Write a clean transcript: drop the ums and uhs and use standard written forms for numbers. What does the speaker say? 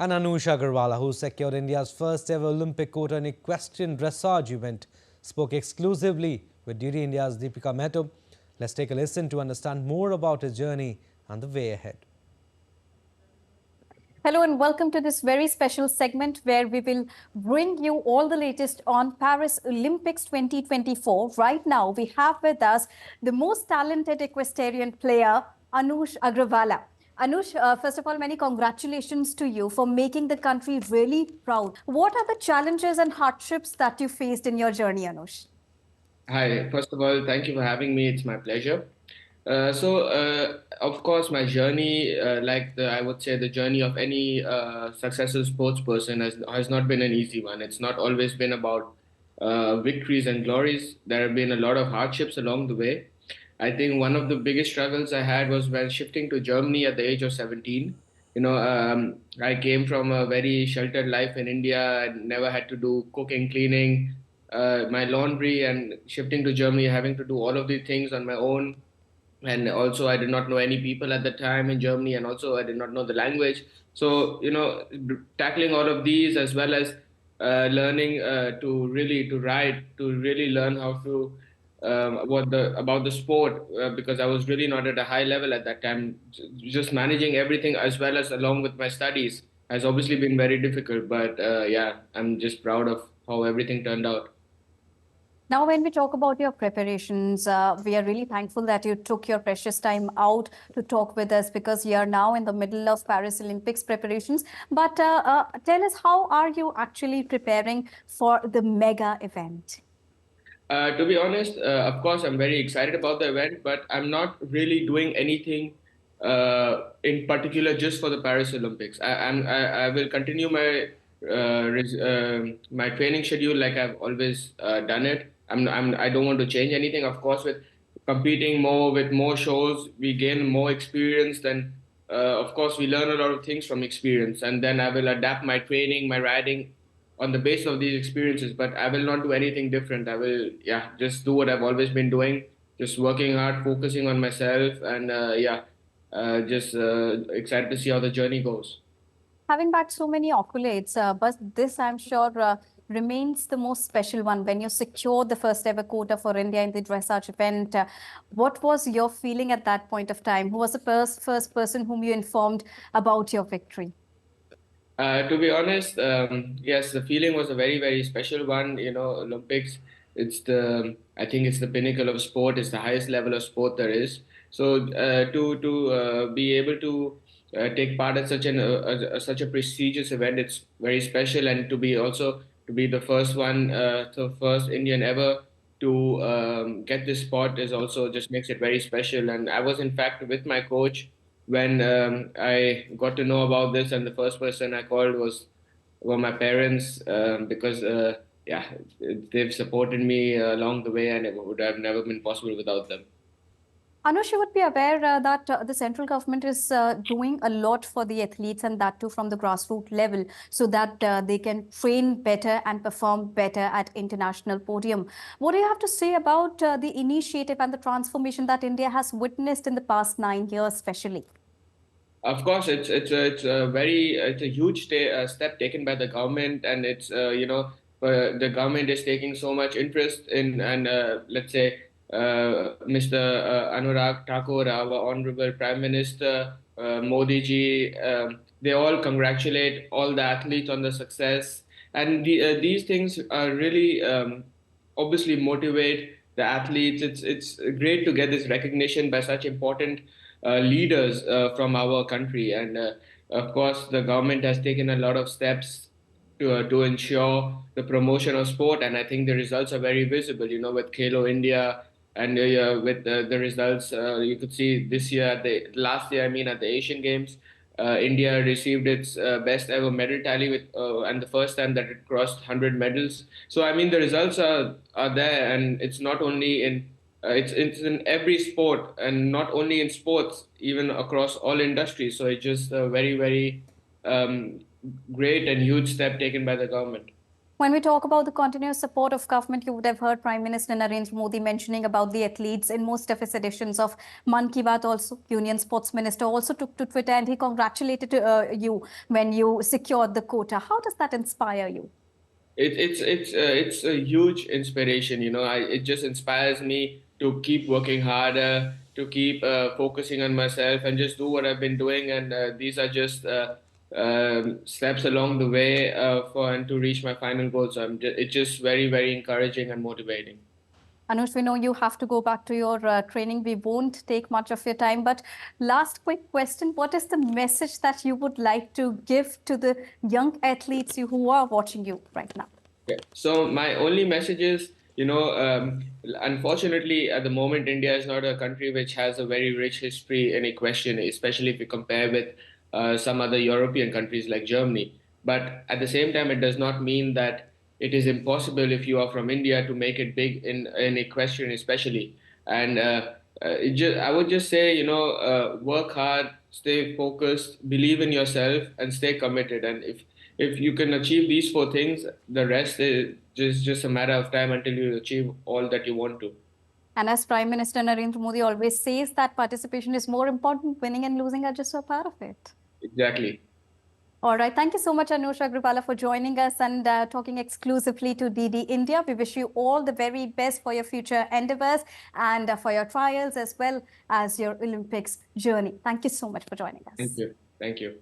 And Anush Agarwalla, who secured India's first ever Olympic quota in equestrian dressage event, spoke exclusively with Duty India's Dipikka Mehto. Let's take a listen to understand more about his journey and the way ahead. Hello and welcome to this very special segment where we will bring you all the latest on Paris Olympics 2024. Right now, we have with us the most talented equestrian player, Anush Agarwalla. Anush, first of all, many congratulations to you for making the country really proud. What are the challenges and hardships that you faced in your journey, Anush? Hi, first of all, thank you for having me. It's my pleasure. Of course, my journey, I would say, the journey of any successful sports person has not been an easy one. It's not always been about victories and glories. There have been a lot of hardships along the way. I think one of the biggest struggles I had was when shifting to Germany at the age of 17. I came from a very sheltered life in India. I never had to do cooking, cleaning, my laundry, and shifting to Germany, having to do all of these things on my own. And also, I did not know any people at the time in Germany, and also I did not know the language. So, tackling all of these, as well as learning to ride, to really learn how to about the sport, because I was really not at a high level at that time. Just managing everything as well as along with my studies has obviously been very difficult. But yeah, I'm just proud of how everything turned out. Now, when we talk about your preparations, we are really thankful that you took your precious time out to talk with us because you are now in the middle of Paris Olympics preparations. But tell us, how are you actually preparing for the mega event? To be honest, of course, I'm very excited about the event, but I'm not really doing anything in particular just for the Paris Olympics. I will continue my training schedule like I've always done it. I don't want to change anything. Of course, with competing more with more shows, we gain more experience. Then, of course, we learn a lot of things from experience, and then I will adapt my training, my riding on the basis of these experiences. But I will not do anything different. I will, yeah, just do what I've always been doing, just working hard, focusing on myself, and just excited to see how the journey goes. Having back so many accolades, but this I'm sure remains the most special one when you secured the first ever quota for India in the dressage event. What was your feeling at that point of time? Who was the first person whom you informed about your victory? To be honest, yes, the feeling was a very, very special one. Olympics, I think it's the pinnacle of sport. It's the highest level of sport there is. So to be able to take part at such a prestigious event, it's very special. And to be the first one, the first Indian ever to get this spot is also just makes it very special. And I was in fact with my coach when I got to know about this, and the first person I called were my parents, because yeah, they've supported me along the way, and it would have never been possible without them. Anush, you would be aware that the central government is doing a lot for the athletes, and that too from the grassroots level, so that they can train better and perform better at international podium. What do you have to say about the initiative and the transformation that India has witnessed in the past 9 years, especially? Of course, it's a huge step taken by the government, and the government is taking so much interest in, and let's say Mr. Anurag Thakur, our honorable Prime Minister, Modi ji, they all congratulate all the athletes on the success, and these things are really obviously motivate the athletes. It's great to get this recognition by such important leaders from our country, and of course, the government has taken a lot of steps to ensure the promotion of sport, and I think the results are very visible. With Khelo India, and with the results, you could see this year, the last year, I mean, at the Asian Games, India received its best ever medal tally and the first time that it crossed 100 medals. So I mean, the results are there, and it's not only in it's in every sport, and not only in sports, even across all industries. So it's just a very, very um, great and huge step taken by the government. When we talk about the continuous support of government, you would have heard Prime Minister Narendra Modi mentioning about the athletes in most of his editions of Man Ki Baat also. Union Sports Minister also took to Twitter and he congratulated you when you secured the quota. How does that inspire you? It's a huge inspiration. It just inspires me to keep working harder, to keep focusing on myself, and just do what I've been doing. And these are just steps along the way and to reach my final goal. So it's just very encouraging and motivating. Anush, we know you have to go back to your training. We won't take much of your time. But last quick question, what is the message that you would like to give to the young athletes who are watching you right now? Okay. So my only message is, unfortunately, at the moment, India is not a country which has a very rich history in equestrian, especially if you compare with some other European countries like Germany. But at the same time, it does not mean that it is impossible if you are from India to make it big in equestrian, especially. And I would just say, work hard, stay focused, believe in yourself, and stay committed. And if you can achieve these four things, the rest is just a matter of time until you achieve all that you want to. And as Prime Minister Narendra Modi always says, that participation is more important. Winning and losing are just a part of it. Exactly. All right. Thank you so much, Anush Agarwalla, for joining us and talking exclusively to DD India. We wish you all the very best for your future endeavors and for your trials as well as your Olympics journey. Thank you so much for joining us. Thank you. Thank you.